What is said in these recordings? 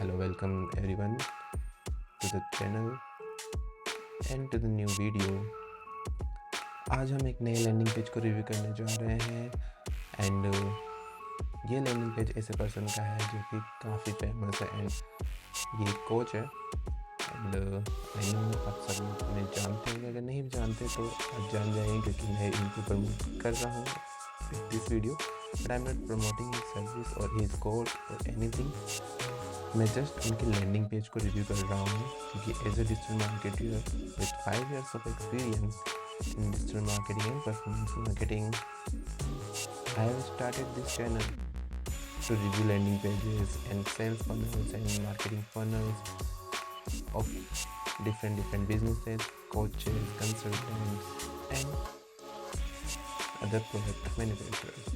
Hello, welcome everyone to the channel and to the new video। आज हम एक नए लैंडिंग पेज को रिव्यू करने जा रहे हैं एंड ये लैंडिंग पेज ऐसे पर्सन का है जो कि काफ़ी फेमस है एंड ये कोच है एंड आई नो आप सब लोग उन्हें जानते होंगे। अगर नहीं जानते तो आप जान जाएंगे क्योंकि मैं इनको प्रमोट कर रहा हूँ this video, but I am not promoting his service और हिज कोर्स और एनीथिंग। मैं जस्ट उनके लैंडिंग पेज को रिव्यू कर रहा हूँ क्योंकि as a digital marketer with 5 years of experience in digital marketing and performance marketing, I have started this channel to review landing pages and sales funnels and marketing funnels of different businesses, coaches, consultants and other product manufacturers।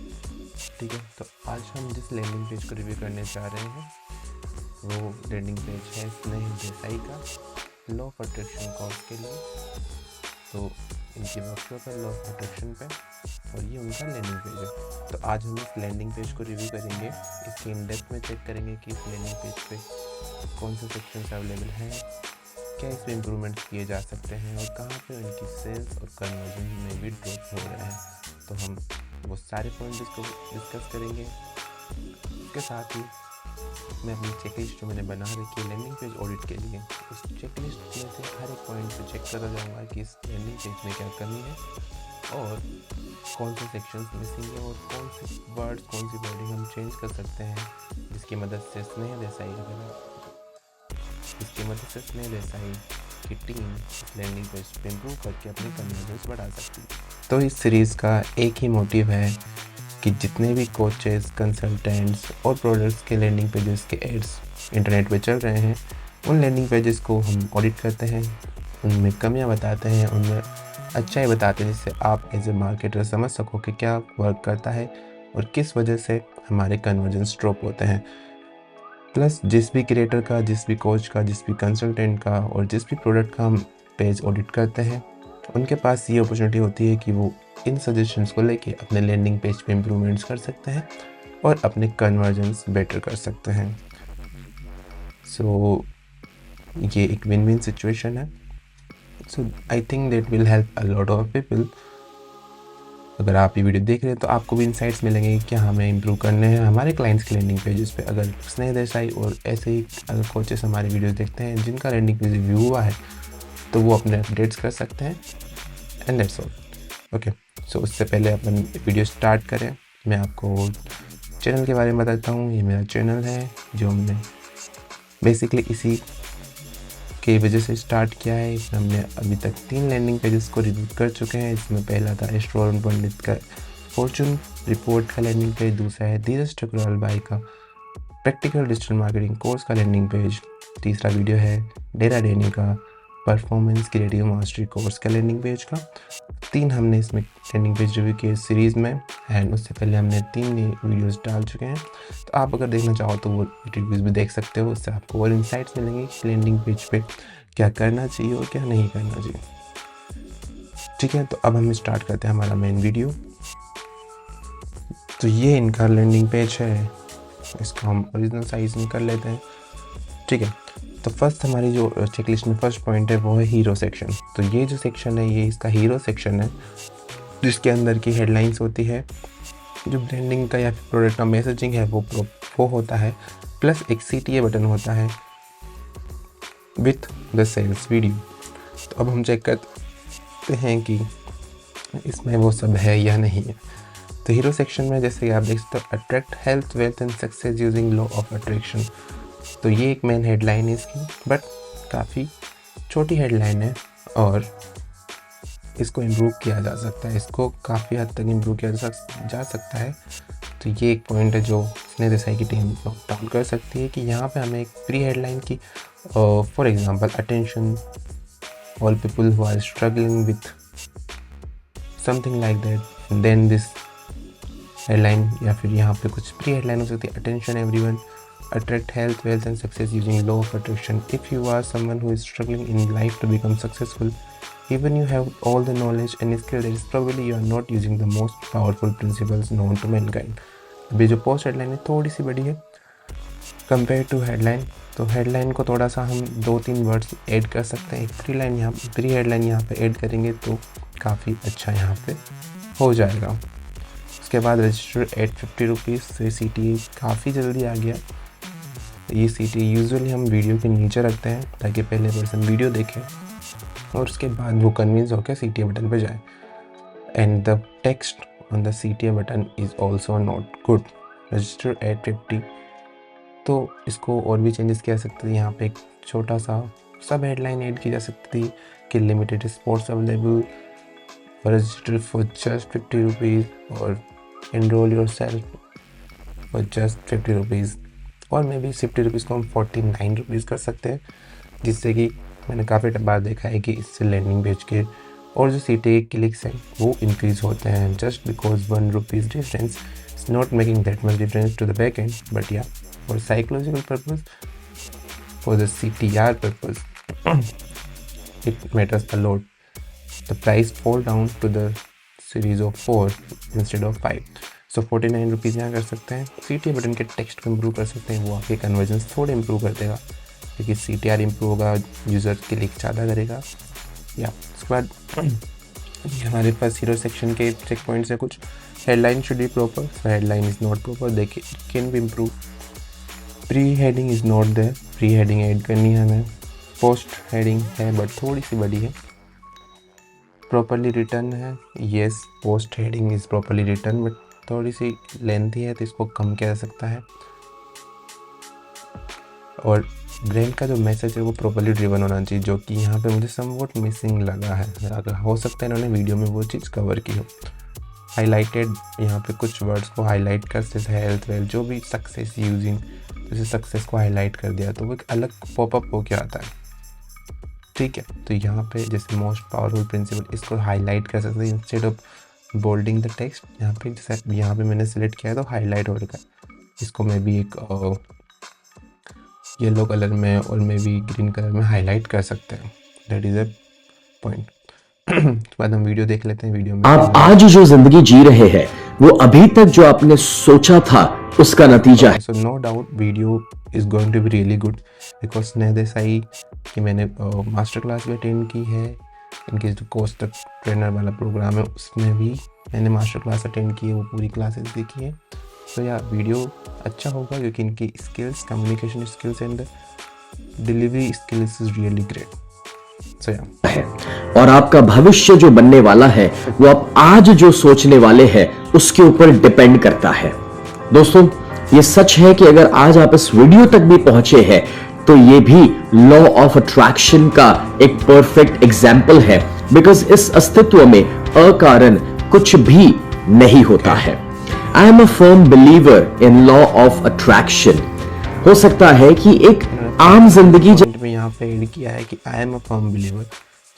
ठीक है, तो आज हम जिस landing page को review करने जा रहे हैं वो लैंडिंग पेज है स्नेह देसाई का लॉ ऑफ अट्रैक्शन कोर्स के लिए। तो इनकी वर्कशॉप है लॉ ऑफ अट्रैक्शन पे और ये उनका लैंडिंग पेज है। तो आज हम इस लैंडिंग पेज को रिव्यू करेंगे, इसके इन डेप्थ में चेक करेंगे कि इस लैंडिंग पेज पे कौन से सेक्शंस अवेलेबल हैं, क्या इसमें इम्प्रूवमेंट्स किए जा सकते हैं और कहाँ पे उनकी सेल्स और कन्वर्जन में भी ड्रॉप हो रहे हैं। तो हम वो सारे पॉइंट को डिस्कस करेंगे। इसके साथ ही मैं अपनी चेकलिस्ट जो मैंने बना रखी है लैंडिंग पेज ऑडिट के लिए, उस चेकलिस्ट में से हर एक पॉइंट को चेक करता जाऊँगा कि इस लैंडिंग पेज में क्या कमी है और कौन से सेक्शंस मिसिंग है और कौन से वर्ड्स, कौन सी वर्डिंग हम चेंज कर सकते हैं जिसकी मदद से स्नेह देसाई की टीम इस लैंडिंग पेज पे इम्प्रूव करके अपने कन्वर्जन्स बढ़ा सकती है। तो इस सीरीज़ का एक ही मोटिव है कि जितने भी कोचेस, कंसल्टेंट्स और प्रोडक्ट्स के लैंडिंग पेजेस के एड्स इंटरनेट पे चल रहे हैं उन लैंडिंग पेजेस को हम ऑडिट करते हैं, उनमें कमियां बताते हैं, उनमें अच्छाई बताते हैं, जिससे आप एज ए मार्केटर समझ सको कि क्या वर्क करता है और किस वजह से हमारे कन्वर्जन्स ड्रॉप होते हैं। प्लस जिस भी क्रिएटर का, जिस भी कोच का, जिस भी कंसल्टेंट का और जिस भी प्रोडक्ट का हम पेज ऑडिट करते हैं उनके पास ये अपॉर्चुनिटी होती है कि वो इन सजेशंस को लेके अपने लैंडिंग पेज पे इम्प्रूवमेंट्स कर सकते हैं और अपने कन्वर्जन्स बेटर कर सकते हैं। सो ये एक विन विन सिचुएशन है। So I think that will help a lot of people. अगर आप ये वीडियो देख रहे हैं तो आपको भी इंसाइट्स मिलेंगे कि क्या हमें इम्प्रूव करने हैं हमारे क्लाइंट्स के लैंडिंग पेजेस पे। अगर स्नेह देसाई और ऐसे ही अगर कोचेस हमारी वीडियोस देखते हैं जिनका लैंडिंग पेज रिव्यू हुआ है तो वो अपने अपडेट्स कर सकते हैं एंड दैट्स ऑल। ओके, सो उससे पहले अपन वीडियो स्टार्ट करें मैं आपको चैनल के बारे में बताता हूँ। ये मेरा चैनल है जो हमने बेसिकली इसी की वजह से स्टार्ट किया है। इसमें हमने अभी तक 3 लैंडिंग पेजेस को रिव्यू कर चुके हैं। इसमें पहला था एस्ट्रोन पंडित का फॉर्चून रिपोर्ट का लैंडिंग पेज, दूसरा है धीरज ठकुराल भाई का प्रैक्टिकल डिजिटल मार्केटिंग कोर्स का लैंडिंग पेज, तीसरा वीडियो है डेरा डेनी का परफॉर्मेंस क्रिएटिव मास्टरी कोर्स का लैंडिंग पेज का। 3 हमने इसमें लैंडिंग पेज रिव्यू किए सीरीज़ में एंड उससे पहले हमने 3 वीडियोस डाल चुके हैं। तो आप अगर देखना चाहो तो वो रिव्यूज़ भी देख सकते हो, उससे आपको और इंसाइट्स मिलेंगे कि लैंडिंग पेज पे क्या करना चाहिए और क्या नहीं करना चाहिए। ठीक है, तो अब हम स्टार्ट करते हैं हमारा मेन वीडियो। तो ये इनका लैंडिंग पेज है, इसको हम ओरिजिनल साइज़ में कर लेते हैं। ठीक है, तो फर्स्ट हमारी जो चेकलिस्ट में फर्स्ट पॉइंट है वो है हीरो सेक्शन। तो ये जो सेक्शन है ये इसका हीरो सेक्शन है जिसके अंदर की हेडलाइंस होती है, जो ब्रांडिंग का या फिर प्रोडक्ट का मैसेजिंग है वो होता है, प्लस एक CTA बटन होता है विथ द सेल्स वीडियो। तो अब हम चेक करते हैं कि इसमें वो सब है या नहीं है। तो हीरो सेक्शन में जैसे आप देख सकते हो, attract health, wealth and success using law of attraction. तो ये एक मेन हेडलाइन है इसकी, बट काफ़ी छोटी हेडलाइन है और इसको इम्प्रूव किया जा सकता है, इसको काफ़ी हद तक इम्प्रूव किया जा सकता है। तो ये एक पॉइंट है जो स्नेह देसाई की टीम नोट डाउन कर सकती है कि यहाँ पे हमें एक प्री हेडलाइन की for example attention all people who are struggling with something like that, then this headline या फिर यहाँ पे कुछ प्री हेडलाइन हो सकती है attention everyone, attract health, wealth and success using law of attraction. If you are someone who is struggling in life to become successful, even you have all the knowledge and skill, that is probably you are not using the most powerful principles known to mankind. अभी जो post headline है थोड़ी सी बड़ी है compare to headline तो headline को थोड़ा सा हम 2-3 वर्ड्स ऐड कर सकते हैं। एक प्री हेडलाइन यहाँ पे ऐड करेंगे तो काफ़ी अच्छा यहाँ पे हो जाएगा। उसके बाद रजिस्टर एट 50 रुपीज़ से CTA काफ़ी जल्दी आ गया। ये CTA यूजुअली हम वीडियो के नीचे रखते हैं ताकि पहले पर्सन वीडियो देखे और उसके बाद वो कन्विंस होकर CTA बटन पे जाए। And the text on the CTA button is also not good. Register eight 50, तो इसको और भी चेंजेस किया सकते थे। यहाँ पे एक छोटा सा सब हेडलाइन ऐड की जा सकती थी कि limited sports available, register for just 50 rupees और enrol yourself for just 50 rupees, और मे बी 50 रुपीज़ को हम 49 रुपीज़ कर सकते हैं, जिससे कि मैंने काफ़ी बार देखा है कि इससे लैंडिंग पेज के और जो CTA क्लिक्स हैं वो इंक्रीज़ होते हैं। Just because 1 rupees difference is not making that much difference to the back end, but yeah for psychological purpose, for the CTR purpose, it matters a lot. The price fall down to the series of 4 instead of 5. So 49 rupees यहाँ कर सकते हैं। CTA button के text को improve कर सकते हैं, वो आपके कन्वर्जन्स थोड़े इम्प्रूव कर देगा क्योंकि CTR इम्प्रूव होगा, यूज़र क्लिक ज़्यादा करेगा। या उसके बाद हमारे पास हीरो सेक्शन के चेक पॉइंट्स है कुछ। Headline should be proper, headline is not proper, देखिए can be improve. Pre heading is not there, pre heading add करनी है हमें। पोस्ट हेडिंग है बट थोड़ी सी बड़ी है। प्रॉपरली रिटर्न है, yes post heading is properly return but थोड़ी सी लेंथी है तो इसको कम किया जा सकता है। और ब्रांड का जो मैसेज है वो प्रॉपरली ड्रिवन होना चाहिए, जो कि यहाँ पे मुझे समवॉट मिसिंग लगा है। अगर हो सकता है इन्होंने वीडियो में वो चीज़ कवर की हो। हाईलाइटेड, यहाँ पे कुछ वर्ड्स को हाईलाइट कर सकते हैं, हेल्थ वेल्थ जो भी सक्सेस यूजिंग, जैसे सक्सेस को हाईलाइट कर दिया तो वो एक अलग पॉपअप हो के आता है। ठीक है, तो यहाँ पे जैसे मोस्ट पावरफुल प्रिंसिपल, इसको हाईलाइट कर सकते हैं instead of Boulding the text. यहाँ पे जैसे यहाँ पे मैंने सिलेक्ट किया है तो हाईलाइट हो रखा है। इसको मैं भी एक येलो कलर में और मैं भी ग्रीन कलर में हाईलाइट कर सकते हैं। That is a point. उसके बाद हम वीडियो देख लेते हैं। वीडियो में आप आज जो जिंदगी जी रहे हैं वो अभी तक जो आपने सोचा था उसका नतीजा है। So no doubt video is going to be really good because Sneha Desai की मैंने मास्टर क्लास भी अटेंड की है। इनकी जो कोर्स तक ट्रेनर वाला प्रोग्राम है उसमें भी मैंने मास्टर क्लास अटेंड की है, वो पूरी क्लासेस देखी है। तो या वीडियो अच्छा होगा क्योंकि इनकी skills, communication skills and delivery skills is really great. So या और आपका भविष्य जो बनने वाला है वो आप आज जो सोचने वाले हैं उसके ऊपर डिपेंड करता है। दोस्तों ये सच है कि अगर आज आप इस वीडियो तक भी पहुंचे हैं तो ये भी लॉ ऑफ अट्रैक्शन का एक परफेक्ट एग्जाम्पल है, बिकॉज इस अस्तित्व में अकारण कुछ भी नहीं होता है। I am a firm believer in law of attraction. हो सकता है कि एक आम जिंदगी में यहाँ पे ऐड किया है कि I am a firm believer,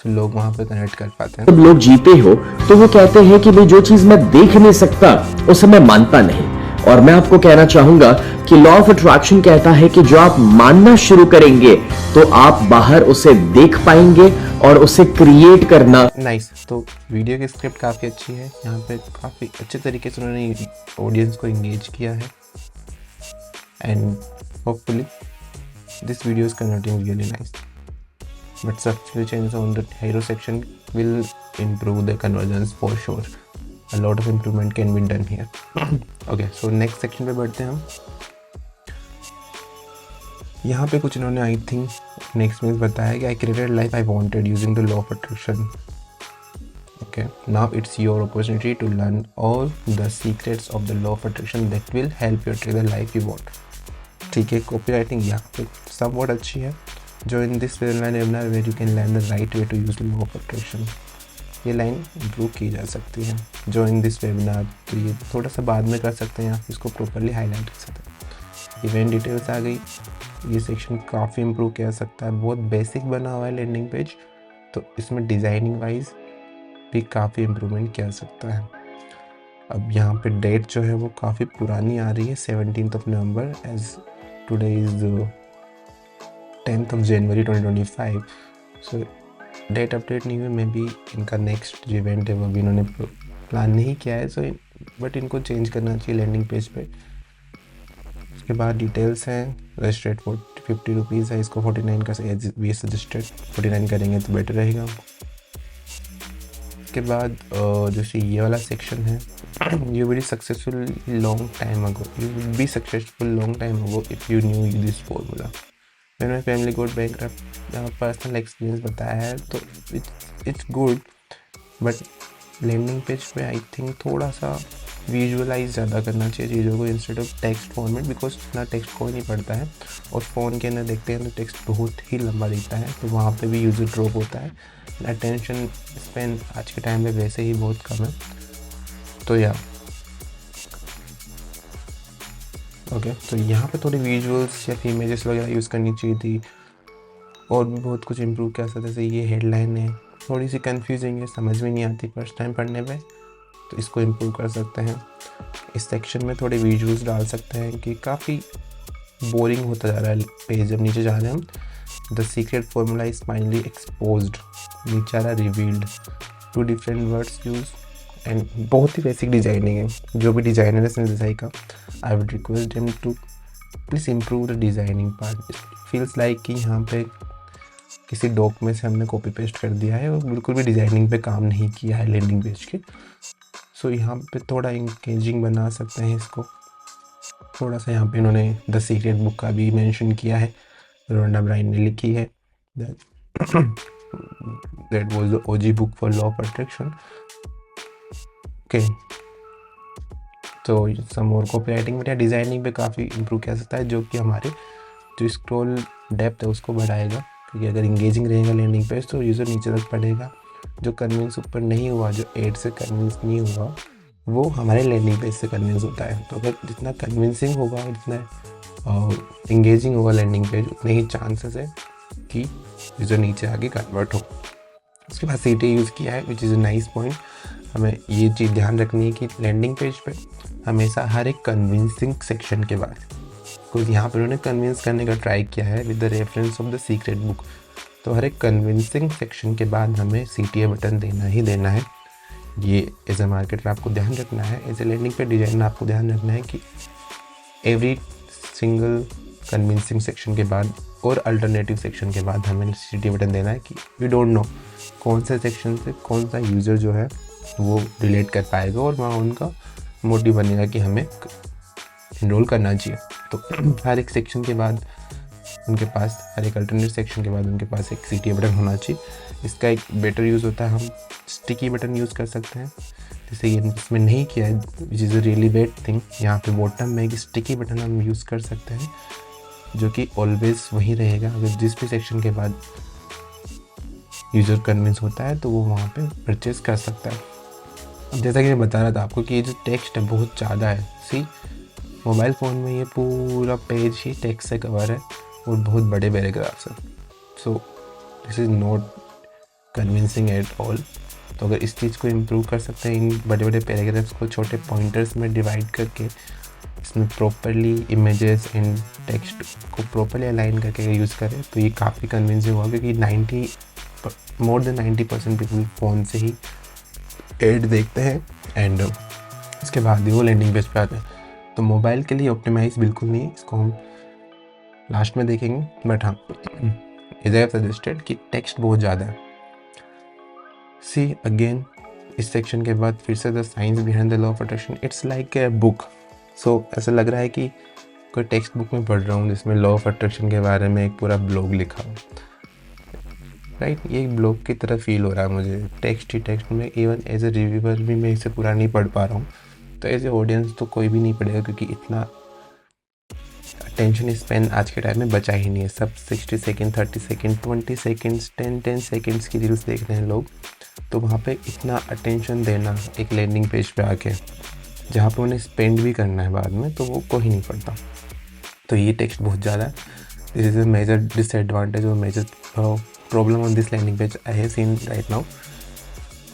तो लोग वहाँ पे कनेक्ट कर पाते हैं। जब लोग जीते हो तो वो कहते हैं कि भाई जो चीज मैं देख नहीं सकता उसे मैं मानता नहीं। और मैं आपको कहना चाहूंगा कि लॉ ऑफ अट्रैक्शन कहता है कि जो आप मानना शुरू करेंगे तो आप बाहर उसे देख पाएंगे और उसे क्रिएट करना। नाइस। तो वीडियो की स्क्रिप्ट काफ़ी अच्छी है, यहाँ पे काफ़ी अच्छे तरीके से उन्होंने ऑडियंस को इंगेज किया है and hopefully this video is converting really nice, but subtle changes on the hero section will improve the conversions for sure. A lot of improvement can be done here. Okay, so next section पे बढ़ते हैं हम। यहाँ पे कुछ इन्होंने I think next में बताया कि I created life I wanted using the law of attraction. Okay, now it's your opportunity to learn all the secrets of the law of attraction that will help you attract the life you want. ठीक है, copy writing यहाँ पे सब बहुत अच्छी है। जो in this webinar where you can learn the right way to use law of attraction, ये लाइन इम्प्रूव की जा सकती है। जो इन दिस वेबिनार, तो ये थोड़ा सा बाद में कर सकते हैं, आप इसको प्रॉपरली हाईलाइट कर सकते हैं। इवेंट डिटेल्स आ गई, ये सेक्शन काफ़ी इम्प्रूव किया जा सकता है। बहुत बेसिक बना हुआ है लैंडिंग पेज, तो इसमें डिज़ाइनिंग वाइज भी काफ़ी इम्प्रूवमेंट किया जा सकता है। अब यहाँ पे डेट जो है वो काफ़ी पुरानी आ रही है, 17 November, as today is 10 January 2025। So date update नहीं हुई, मे बी इनका नेक्स्ट जो इवेंट है वो भी इन्होंने प्लान नहीं किया है। सो बट इनको चेंज करना चाहिए लैंडिंग पेज पे। उसके बाद डिटेल्स हैं, रजिस्ट्रेट फॉर ₹50 है, इसको 49 का वी सजेस्टेड 49 करेंगे तो बेटर रहेगा। उसके बाद जैसे ये वाला सेक्शन है, you will successful long time ago, you will be successful long time ago if you knew this formula. मैंने my family got bankrupt personal experience बताया है, तो it's good, but landing page पे आई थिंक थोड़ा सा visualise ज़्यादा करना चाहिए चीज़ों को instead of text format, because इतना टेक्स्ट कोई नहीं पढ़ता है और फ़ोन के अंदर देखते हैं तो टेक्स्ट बहुत ही लंबा दिखता है, तो वहाँ पे भी यूज़र ड्रॉप होता है। अटेंशन स्पेन आज के टाइम पे वैसे ही बहुत कम है, तो या ओके, तो यहाँ पे थोड़ी विजुअल्स या इमेजेस वगैरह यूज़ करनी चाहिए थी, और भी बहुत कुछ इम्प्रूव कर सकते। जैसे ये हेडलाइन है, थोड़ी सी कंफ्यूजिंग है, समझ में नहीं आती फर्स्ट टाइम पढ़ने पे, तो इसको इम्प्रूव कर सकते हैं। इस सेक्शन में थोड़े विजुअल्स डाल सकते हैं कि काफ़ी बोरिंग होता जा रहा है पेज। जब नीचे जा रहे हैं हम, the secret formula is finally exposed, नीचे आ रहा revealed, 2 different words use, and बहुत ही बेसिक डिज़ाइनिंग है। जो भी डिज़ाइनर है इसने डिज़ाइन का, I would request them to please improve the designing part. Feels like कि यहाँ पे किसी डॉक में से हमने कॉपी पेस्ट कर दिया है और बिल्कुल भी डिज़ाइनिंग पे काम नहीं किया है लैंडिंग पेज के। सो यहाँ पे थोड़ा इंगेजिंग बना सकते हैं इसको। थोड़ा सा यहाँ पे इन्होंने द सीक्रेट बुक का भी मेंशन किया है, रोंडा ब्राइन ने लिखी है, that was the OG book for law of attraction. Okay, तो सम और कॉपीराइटिंग में या डिज़ाइनिंग पे काफ़ी इम्प्रूव किया सकता है, जो कि हमारे जो स्क्रॉल डेप्थ है उसको बढ़ाएगा, क्योंकि अगर इंगेजिंग रहेगा लैंडिंग पेज तो यूज़र नीचे तक पढ़ेगा। जो कन्विंस ऊपर नहीं हुआ, जो एड से कन्विंस नहीं हुआ, वो हमारे लैंडिंग पेज से कन्विंस होता है। तो अगर जितना कन्विंसिंग होगा, जितना इंगेजिंग होगा लैंडिंग पेज, उतने ही चांसेस है कि यूज़र नीचे आके कन्वर्ट हो। उसके बाद सीटी यूज़ किया है, which is a nice point. हमें ये चीज़ ध्यान रखनी है कि लैंडिंग पेज पे हमेशा हर एक कन्विंसिंग सेक्शन के बाद, बिकॉज यहाँ पर उन्होंने कन्विंस करने का ट्राई किया है with the reference of the secret book, तो हर एक कन्विंसिंग सेक्शन के बाद हमें CTA बटन देना ही देना है। ये एज ए मार्केटर आपको ध्यान रखना है, as a landing page designer आपको ध्यान रखना है कि एवरी सिंगल कन्विंसिंग सेक्शन के बाद और अल्टरनेटिव सेक्शन के बाद हमें CTA बटन देना है, कि वी डोंट नो कौन से सेक्शन से कौन सा यूज़र जो है वो रिलेट कर पाएगा और वहाँ उनका मोटिव बनेगा कि हमें इनरोल करना चाहिए। तो हर एक सेक्शन के बाद उनके पास, हर एक अल्टरनेट सेक्शन के बाद उनके पास एक CTA बटन होना चाहिए। इसका एक बेटर यूज़ होता है, हम स्टिकी बटन यूज़ कर सकते हैं, जैसे ये इसमें नहीं किया है, which is a really bad thing. यहाँ पे बॉटम में एक स्टिकी बटन हम यूज़ कर सकते हैं, जो कि ऑलवेज वहीं रहेगा। अगर जिस भी सेक्शन के बाद यूज़र कन्विंस होता है तो वो वहाँ पे परचेज़ कर सकता है। अब जैसा कि मैं बता रहा था आपको कि ये जो टेक्स्ट है बहुत ज़्यादा है। सी, मोबाइल फ़ोन में ये पूरा पेज ही टेक्स्ट से कवर है और बहुत बड़े पैराग्राफ्स हैं, so this is not convincing at all. तो अगर इस चीज़ को इम्प्रूव कर सकते हैं, इन बड़े बड़े पैराग्राफ्स को छोटे पॉइंटर्स में डिवाइड करके इसमें प्रॉपरली इमेजेस एंड टेक्स्ट को प्रॉपरली अलाइन करके यूज़ करें, तो ये काफ़ी कन्विंसिंग होगा, क्योंकि मोर देन 90% पीपल फ़ोन से ही एड देखते हैं एंड उसके बाद ही वो लैंडिंग पेज पे आते हैं। तो मोबाइल के लिए ऑप्टिमाइज बिल्कुल नहीं है, इसको हम लास्ट में देखेंगे, बट हाँ, एज आई हैव सजेस्टेड कि टेक्स्ट बहुत ज़्यादा है। सी अगेन, इस सेक्शन के बाद फिर से the science behind the law of attraction, it's like a book. So ऐसा लग रहा है कि कोई टेक्स्ट बुक में पढ़ रहा हूँ जिसमें लॉ ऑफ अट्रैक्शन के बारे में एक पूरा ब्लॉग लिखा हो, राइट। ये एक ब्लॉग की तरह फील हो रहा है मुझे, टेक्स्ट ही टेक्स्ट में। इवन एज ए रिव्यूअर भी मैं इसे पूरा नहीं पढ़ पा रहा हूँ, तो एज ए ऑडियंस तो कोई भी नहीं पढ़ेगा, क्योंकि इतना अटेंशन स्पेन आज के टाइम में बचा ही नहीं है। सब 60 सेकेंड, 30 सेकेंड, 20 सेकेंड्स, 10 सेकेंड्स की रील्स देख रहे हैं लोग, तो वहाँ पे इतना अटेंशन देना एक लैंडिंग पेज पे आके, जहाँ पे उन्हें स्पेंड भी करना है बाद में, तो वो कोई नहीं पढ़ता। तो ये टेक्स्ट बहुत ज़्यादा है, this is a major disadvantage और major problem on this landing page I have seen right now.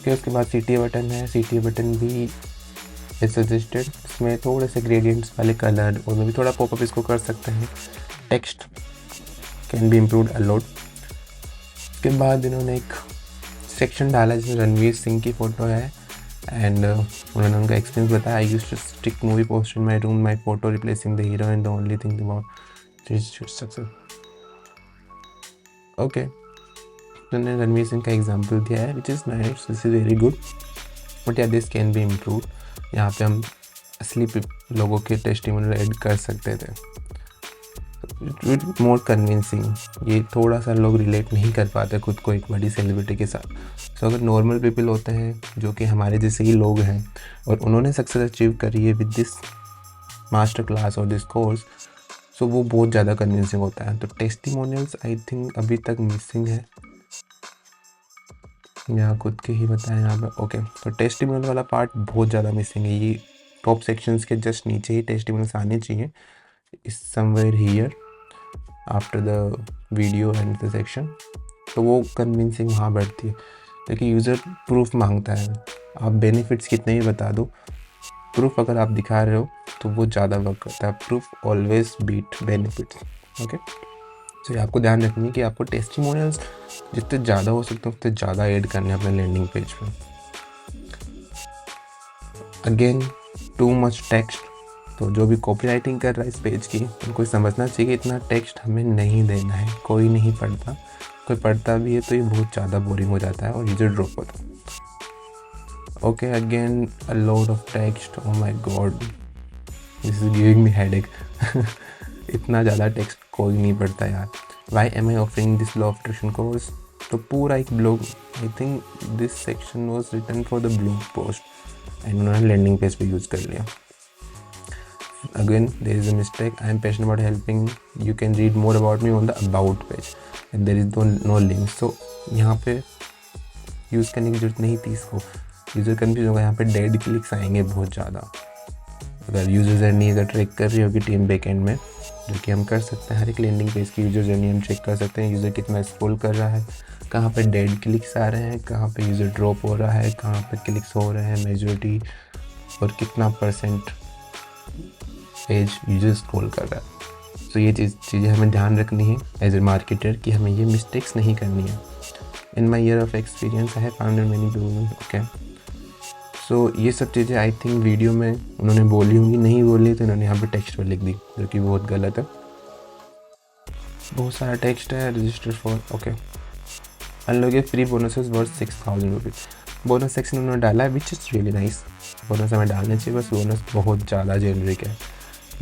फिर उसके बाद CTA बटन है, CTA बटन भी सजेस्टेड, इसमें थोड़े से ग्रेडियंट्स वाले कलर और में भी थोड़ा पॉपअप इसको कर सकते हैं। Text can be improved a lot. उसके बाद इन्होंने एक सेक्शन डाला जिसमें रणवीर सिंह की फ़ोटो है एंड उन्होंने उनका एक्सपीरियंस बताया। I used to stick movie poster in my room, my photo replacing the hero and the only thing about success. Okay, मैंने रणवीर सिंह का एग्जांपल दिया है, which is nice, this is very good, but yeah this can be improve. यहाँ पे हम असली लोगों के टेस्टिमोनियल ऐड कर सकते थे, मोर कन्विंसिंग। ये थोड़ा सा लोग रिलेट नहीं कर पाते खुद को एक बड़ी सेलिब्रिटी के साथ। सो अगर नॉर्मल पीपल होते हैं जो कि हमारे जैसे ही लोग हैं और उन्होंने सक्सेस अचीव करी है विद दिस मास्टर क्लास और दिस कोर्स, सो वो बहुत ज़्यादा कन्विंसिंग होता है। तो टेस्टिमोनियल्स आई थिंक अभी तक मिसिंग है, यहाँ खुद के ही बताएं यहाँ पे। ओके, तो टेस्टिमोनियल वाला पार्ट बहुत ज़्यादा मिसिंग है। ये टॉप सेक्शंस के जस्ट नीचे ही टेस्टिमोनियल्स आने चाहिए, इस somewhere here after the video and the section. तो वो कन्विंसिंग वहाँ बैठती है, लेकिन यूज़र प्रूफ मांगता है। आप बेनिफिट्स कितने भी बता दो, प्रूफ अगर आप दिखा रहे हो तो वो ज़्यादा वर्क करता है। Proof always beat benefits. Okay, तो ये आपको ध्यान रखनी है कि आपको टेस्टिमोनियल्स जितने ज़्यादा हो सकते हैं उतने ज़्यादा ऐड करने हैं अपने लैंडिंग पेज पे। अगेन, टू मच टेक्स्ट, तो जो भी कॉपी राइटिंग कर रहा है इस पेज की, उनको समझना चाहिए कि इतना टेक्स्ट हमें नहीं देना है। कोई नहीं पढ़ता, कोई पढ़ता भी है तो ये बहुत ज़्यादा बोरिंग हो जाता है और यूजर ड्रॉप होता है। Okay, again a lot of text, oh my God, this is giving me headache. इतना ज़्यादा टेक्स्ट कोई नहीं पढ़ता यार। Why am I offering this law of attraction course, तो पूरा एक blog, I think this section was written for the blog post and उन्होंने लैंडिंग पेज पे यूज़ कर लिया। Again, there is a mistake. I am passionate about helping. You can read more about me on the about page and there is no link. So यहाँ पे use करने की जरूरत नहीं थी इसको। यूज़र कन्फ्यूज होगा, यहाँ पे डेड क्लिक्स आएंगे बहुत ज़्यादा। अगर यूज़र जर्नी अगर ट्रैक कर रही होगी टीम बैकएंड में, जो कि हम कर सकते हैं, हर एक लैंडिंग पेज की यूज़र जर्नी हम चेक कर सकते हैं। यूज़र कितना स्क्रॉल कर रहा है, कहाँ पे डेड क्लिक्स आ रहे हैं, कहाँ पे यूज़र ड्रॉप हो रहा है, कहाँ पे क्लिक्स हो रहे हैं मेजॉरिटी, और कितना परसेंट पेज यूजर स्क्रॉल कर रहा है। तो ये चीज़ें हमें ध्यान रखनी है एज ए मार्केटर कि हमें ये मिस्टेक्स नहीं करनी है। In my year of experience I have found many people. Okay, so ये सब चीज़ें आई थिंक वीडियो में उन्होंने बोली होंगी, नहीं बोली तो इन्होंने यहाँ पे टेक्स्ट पर लिख दी, जो कि बहुत गलत है। बहुत सारा टेक्स्ट है, register for. Okay, unlock free bonuses worth 6000 rupees. Bonus section उन्होंने डाला है which is really nice. Bonus हमें डालने चाहिए, बस बोनस बहुत ज़्यादा जेनरिक है।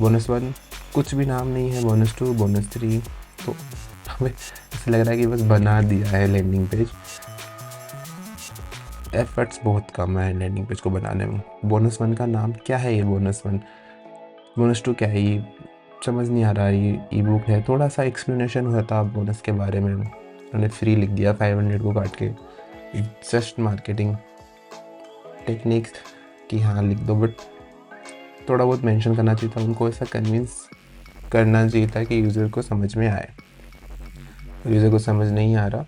बोनस 1 कुछ भी नाम नहीं है, बोनस 2, बोनस 3, तो हमें ऐसा लग रहा है कि बस बना दिया है लैंडिंग पेज। एफर्ट्स बहुत कम है लैंडिंग पेज को बनाने में। बोनस 1 का नाम क्या है, ये बोनस 1, बोनस 2 क्या है, ये समझ नहीं आ रहा। ये ई बुक है, थोड़ा सा एक्सप्लेनेशन होता बोनस के बारे में, उन्होंने फ्री लिख दिया 500 को काट के। जस्ट मार्केटिंग टेक्निक्स कि हाँ लिख दो, बट थोड़ा बहुत मेंशन करना चाहिए था। उनको ऐसा कन्विंस करना चाहिए था कि यूज़र को समझ में आए। यूज़र को समझ नहीं आ रहा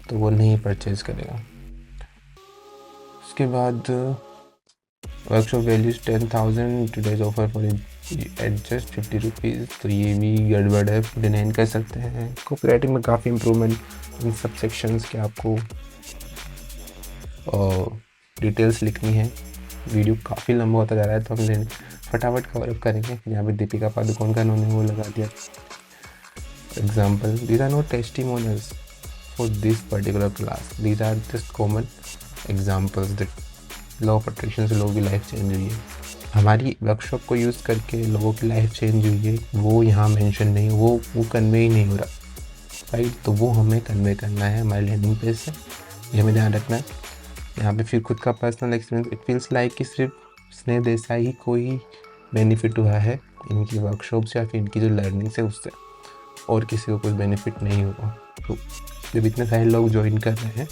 तो वो नहीं परचेज करेगा। उसके बाद workshop values 10,000, today's offer for at just 50 rupees, तो ये भी गड़बड़ है, 49 कर सकते हैं। कॉपी राइटिंग में काफ़ी इंप्रूवमेंट इन सब सेक्शंस के आपको डिटेल्स लिखनी है। वीडियो काफ़ी लंबा होता जा रहा है तो हम फटाफट कवर अप करेंगे। यहाँ पे दीपिका पादुकोण का इन्होंने वो लगा दिया example, these are not testimonials for this particular class, these are just common examples that law of attraction से लोगों की लाइफ चेंज हुई है। हमारी वर्कशॉप को यूज़ करके लोगों की लाइफ चेंज हुई है, वो यहाँ मेंशन नहीं, वो कन्वे ही नहीं हो रहा, राइट। तो वो हमें कन्वे करना है हमारे लैंडिंग पेज से, ये हमें ध्यान रखना है। यहाँ पे फिर खुद का personal experience, it feels like कि सिर्फ स्नेह देसाई ही कोई बेनिफिट हुआ है इनकी वर्कशॉप से या फिर इनकी जो लर्निंग से उससे, और किसी को कोई बेनिफिट नहीं हुआ। तो जब इतने सारे लोग ज्वाइन कर रहे हैं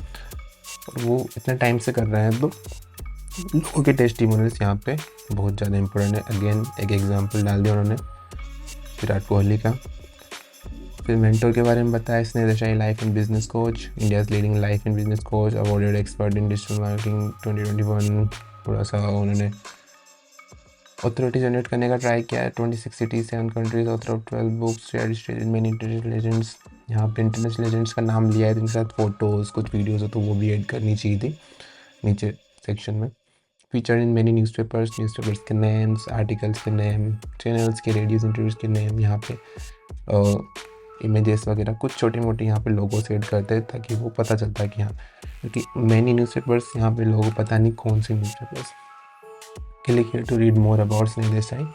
और वो इतने टाइम से कर रहे हैं, तो लोगों के टेस्टिमोनियल्स यहाँ पे बहुत ज़्यादा इंपॉर्टेंट है। अगेन एक एग्जांपल डाल दिया उन्होंने विराट कोहली का। फिर मेंटोर के बारे में बताया, स्नेह Desai life and business coach, India's leading life and business coach, awarded expert in digital marketing 2021। थोड़ा सा उन्होंने अथॉरिटी जनरेट करने का ट्राई किया है, 26 cities 7 countries, author of 12 books, share stage in many international legends. यहाँ पे इंटरनेशनल लेजेंड्स का नाम लिया है, जिनके साथ फोटोज़ कुछ वीडियोज़ हो तो वो भी ऐड करनी चाहिए थी नीचे सेक्शन में। फीचर इन मेनी न्यूज़पेपर्स के नेम्स, आर्टिकल्स के नेम, चैनल्स के, रेडियोज इंटरव्यूज़ के नेम। यहाँ पे इमेजेस वगैरह कुछ छोटी मोटी यहाँ पे लोगो सेट करते हैं ताकि वो पता चलता है कि हाँ, क्योंकि मैनी न्यूज़पेपर्स यहाँ पे लोगो पता नहीं कौन सी newspapers. Click here to read more about Sneh Desai.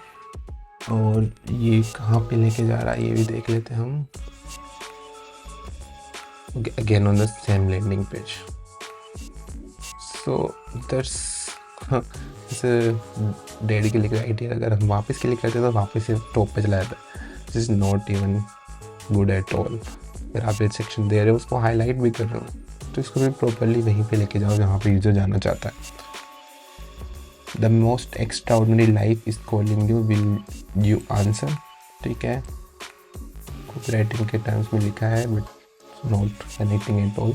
और ये कहाँ पे लेके जा रहा है ये भी देख लेते हैं हम। Again on the same landing page. So that's daddy click right है। अगर हम वापस क्लिक करते तो वापस से टॉप पे चला जाता है। This is not even good at all. अगर आप ये सेक्शन दे रहे हो उसको हाईलाइट भी कर रहे हो तो इसको भी प्रॉपरली वहीं पे लेके जाओ जहाँ पे यूजर जाना चाहता है। The most extraordinary life is calling you, will you answer. ठीक है, कॉपीराइटिंग के टर्म्स में लिखा है but not connecting at all.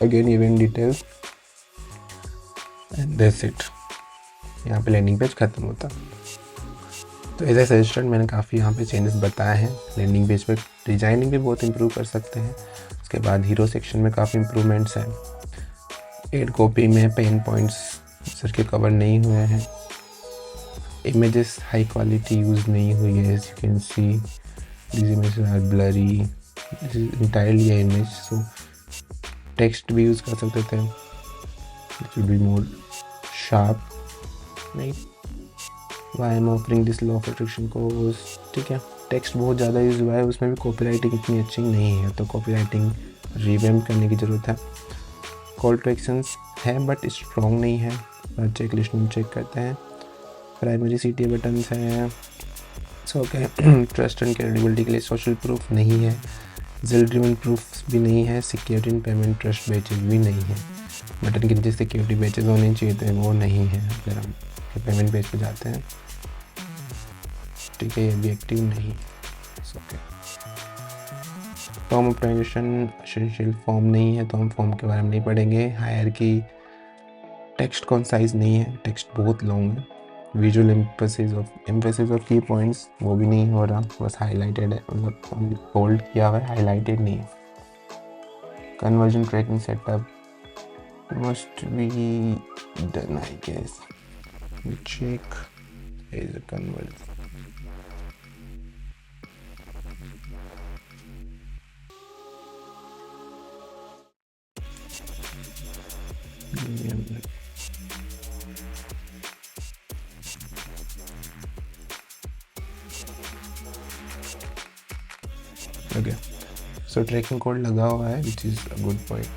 Again event details and that's it. यहाँ पे लैंडिंग पेज ख़त्म होता। तो एज ए सजेशन मैंने काफ़ी यहाँ पे चेंजेस बताए हैं। लैंडिंग पेज पे डिजाइनिंग भी बहुत इंप्रूव कर सकते हैं। उसके बाद हीरो सेक्शन में काफ़ी इंप्रूवमेंट्स हैं। एड कॉपी में पेन पॉइंट्स सर के कवर नहीं हुए हैं। इमेजेस हाई क्वालिटी यूज़ नहीं हुई है। As you can see this images are blurry, this is entirely a image. So text भी यूज़ कर सकते थे, it will be more sharp. Right, why am offering this law of attraction course. ठीक है, text बहुत ज़्यादा use हुआ है, उसमें भी कॉपीराइटिंग इतनी अच्छी नहीं है, तो कॉपीराइटिंग रिवैम्प करने की ज़रूरत है। कॉल टू एक्शंस है बट स्ट्रॉन्ग नहीं है। चेक लिस्ट में चेक करते हैं। प्राइमरी CTA बटन्स हैं। सो ट्रस्ट एंड क्रेडिबिलिटी के लिए सोशल प्रूफ नहीं है। जेल ड्रिवन प्रूफ भी नहीं है। Security in payment trust batches भी नहीं है। बटन के नीचे सिक्योरिटी बैचेज होने चाहिए थे, वो नहीं है। अगर हम पेमेंट पेज पे जाते हैं, ठीक है, ये भी एक्टिव नहीं। Okay, form optimisation essential form नहीं है तो हम फॉर्म के बारे में नहीं पढ़ेंगे। हायरार्की, टेक्स्ट कॉन्साइज नहीं है, टेक्स्ट बहुत लॉन्ग है। विजुअल एम्फेसिस ऑफ की पॉइंट्स वो भी नहीं हो रहा, बस हाईलाइटेड है, मतलब बोल्ड किया हुआ है, हाईलाइटेड नहीं है। Conversion tracking setup must be done, I guess. We check is a conversion. Okay, so tracking code लगा हुआ है, which is a good point.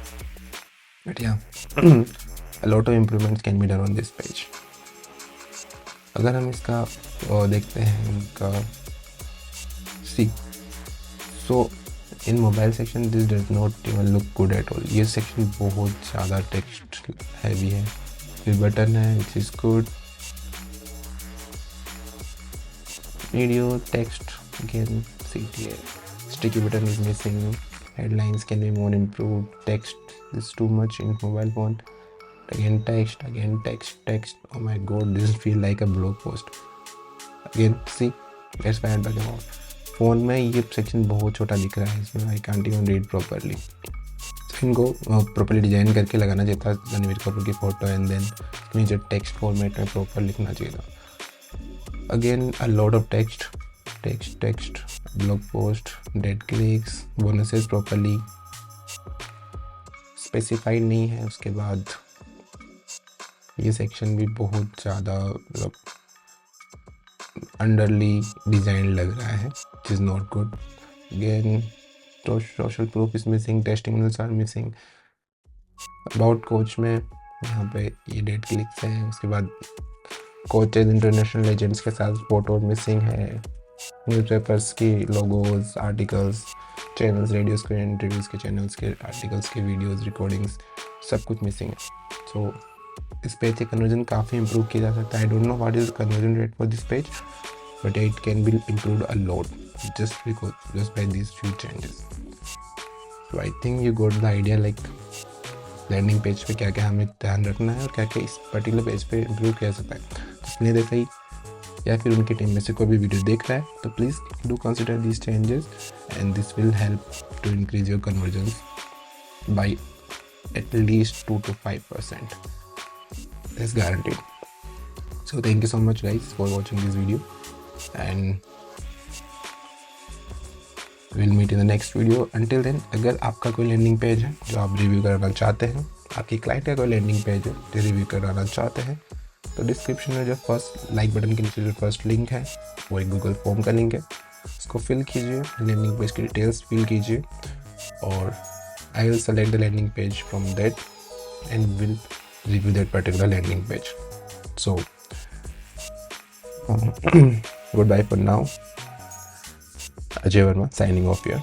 But yeah, a lot of improvements can be done on this page. अगर हम इसका देखते हैं इनका so in mobile section this does not even look good at all. ये सेक्शन बहुत ज़्यादा टेक्स्ट हैवी है। फिर बटन है which is good. Video text again CTA, sticky button is missing. Headlines can be more improved. Text is too much in mobile phone. Again text. Oh my god, this feel like a blog post. Again see, that's why I'm talking about. Phone में ये section बहुत छोटा दिख रहा है, इसमें I can't even read properly. इनको properly design करके लगाना चाहिए था, रणवीर कपूर की फ़ोटो एंड देन नीचे टेक्स्ट फॉर्मेट में प्रॉपर लिखना चाहिए था। Again a lot of text, blog post, dead clicks, bonuses properly specified नहीं है। उसके बाद ये सेक्शन भी बहुत ज़्यादा मतलब अंडरली डिज़ाइन लग रहा है, which is not good. Again social proof is missing, testimonials are missing. About coach में यहाँ पे ये डेट क्लिक्स हैं। उसके बाद कोचेज इंटरनेशनल लेजेंड्स के साथ फोटो मिसिंग है। न्यूज़पेपर्स की लोगोज, आर्टिकल्स, चैनल्स, रेडियोस के इंटरव्यूज़ के चैनल्स के आर्टिकल्स के वीडियोस, रिकॉर्डिंग्स, सब कुछ मिसिंग है। सो इस पेज के कन्वर्जन काफ़ी इंप्रूव किया जा सकता है। I don't know what is conversion rate for this page, but it can be improved a lot just by these few changes. So I think you got the idea, like landing page पे क्या क्या हमें ध्यान रखना है और क्या क्या इस पर्टिकुलर पेज पे इम्प्रूव किया सकता है। जिसने देखा ही या फिर उनकी टीम में से कोई भी वीडियो देख रहा है तो please do consider these changes and this will help to increase your conversion by at least 2 to 5%. That's guaranteed. So thank you so much guys for watching this video, and will meet in the next video. Until then, अगर आपका कोई landing page है जो आप review कराना चाहते हैं, आपकी क्लाइंट का कोई लैंडिंग पेज है जो रिव्यू कराना चाहते हैं, तो डिस्क्रिप्शन में जो फर्स्ट लाइक बटन के नीचे जो फर्स्ट लिंक है वो एक गूगल फॉर्म का लिंक है, उसको फिल कीजिए, लैंडिंग पेज की डिटेल्स फिल कीजिए और I will select the landing page from that and will review that particular landing page. So goodbye for now. Ajay Verma signing off here.